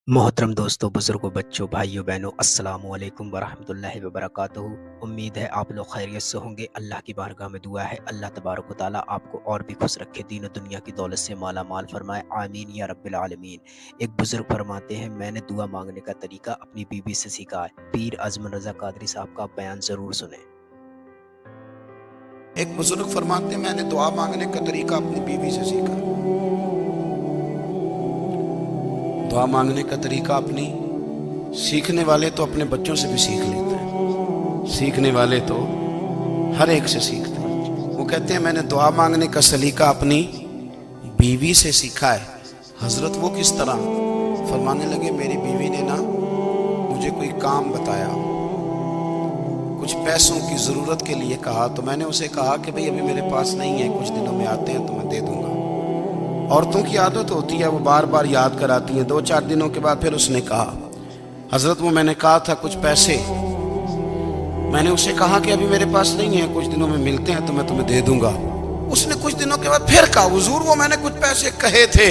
मोहतरम दोस्तों, बुज़ुर्गों, बच्चों, भाइयों, बहनों, अस्सलामु अलैकुम वरहमतुल्लाहि वबरकातुहू। उम्मीद है आप लोग खैरियत से होंगे। अल्लाह की बारगाह में दुआ है, अल्लाह तबारक व तआला आपको और भी खुश रखे, दीन और दुनिया की दौलत से माला माल फरमाए, आमीन या रब्बिल आलमीन। एक बुज़ुर्ग फरमाते हैं, मैंने दुआ मांगने का तरीका अपनी बीवी से सीखा है। पीर आज़म रज़ा कादरी साहब का बयान ज़रूर सुने। एक बुजुर्ग फरमाते हैं, मैंने दुआ मांगने का तरीका अपनी बीवी से सीखा। दुआ मांगने का तरीका अपनी सीखने वाले तो अपने बच्चों से भी सीख लेते हैं, सीखने वाले तो हर एक से सीखते हैं। वो कहते हैं मैंने दुआ मांगने का सलीका अपनी बीवी से सीखा है। हजरत वो किस तरह? फरमाने लगे, मेरी बीवी ने ना मुझे कोई काम बताया, कुछ पैसों की ज़रूरत के लिए कहा, तो मैंने उसे कहा कि भाई अभी मेरे पास नहीं है, कुछ दिनों में आते हैं तो मैं दे दूंगा। औरतों की आदत होती है, वो बार बार याद कराती हैं। 2-4 दिनों के बाद फिर उसने कहा, हजरत वो मैंने कहा था कुछ पैसे, मैंने उसे कहा कि अभी मेरे पास नहीं है, कुछ दिनों में मिलते हैं तो मैं तुम्हें दे दूंगा। उसने कुछ दिनों के बाद फिर कहा, हुजूर वो मैंने कुछ पैसे कहे थे।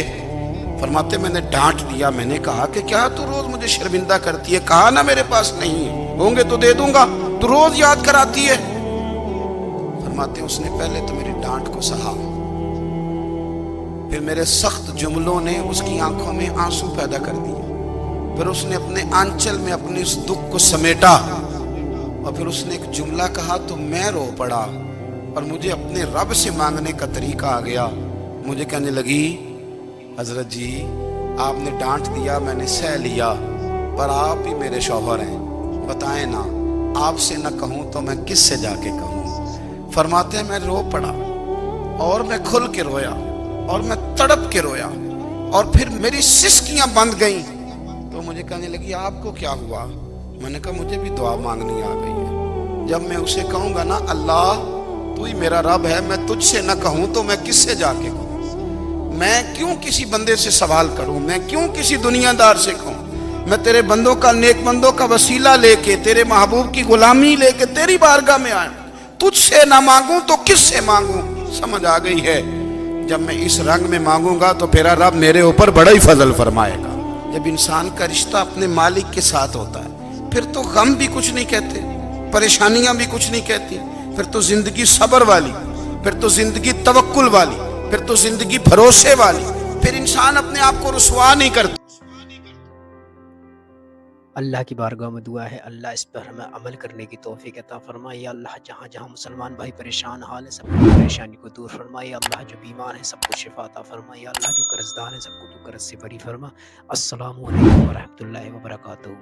फरमाते मैंने डांट दिया, मैंने कहा कि क्या तू रोज मुझे शर्मिंदा करती है, कहा ना मेरे पास नहीं है, होंगे तो दे दूंगा, तू रोज याद कराती है। फरमाते उसने पहले तो मेरी डांट को सहा, फिर मेरे सख्त जुमलों ने उसकी आंखों में आंसू पैदा कर दिए, फिर उसने अपने आंचल में अपने उस दुख को समेटा और फिर उसने एक जुमला कहा तो मैं रो पड़ा और मुझे अपने रब से मांगने का तरीका आ गया। मुझे कहने लगी, हजरत जी आपने डांट दिया, मैंने सह लिया, पर आप ही मेरे शौहर हैं, बताएं ना, आपसे न कहूं तो मैं किससे जाके कहूं। फरमाते हैं मैं रो पड़ा और मैं खुल के रोया और मैं तड़प के रोया और फिर मेरी सिसकियां बंद गईं। तो मुझे कहने लगी, आपको क्या हुआ? मैंने कहा मुझे भी दुआ मांगनी आ गई है। जब मैं उसे कहूंगा ना, अल्लाह तू ही मेरा रब है, मैं तुझसे न कहूं तो मैं किससे जाके कहूं, मैं क्यों किसी बंदे से सवाल करूं, मैं क्यों किसी दुनियादार से कहूं, मैं तेरे बंदों का, नेक बंदों का वसीला लेके, तेरे महबूब की गुलामी लेके तेरी बारगाह में आया, तुझसे ना मांगूं तो किससे मांगूं। समझ आ गई है, जब मैं इस रंग में मांगूंगा तो मेरा रब मेरे ऊपर बड़ा ही फजल फरमाएगा। जब इंसान का रिश्ता अपने मालिक के साथ होता है, फिर तो गम भी कुछ नहीं कहते, परेशानियां भी कुछ नहीं कहती, फिर तो जिंदगी सब्र वाली, फिर तो जिंदगी तवक्कुल वाली, फिर तो जिंदगी भरोसे वाली, फिर इंसान अपने आप को रुसवा नहीं करता। अल्लाह की बारगाह में दुआ है, अल्लाह इस पर हमें अमल करने की तौफीक अता फरमाए। या अल्लाह जहाँ जहाँ मुसलमान भाई परेशान हाल है, सबकी परेशानी को दूर फरमाए। या अल्लाह जो बीमार है सबको शिफा अता फरमाए। या अल्लाह जो कर्जदार है सबको तू कर्ज से बरी फरमा। अस्सलामु अलैकुम वरहमतुल्लाहि वबरकातुहू।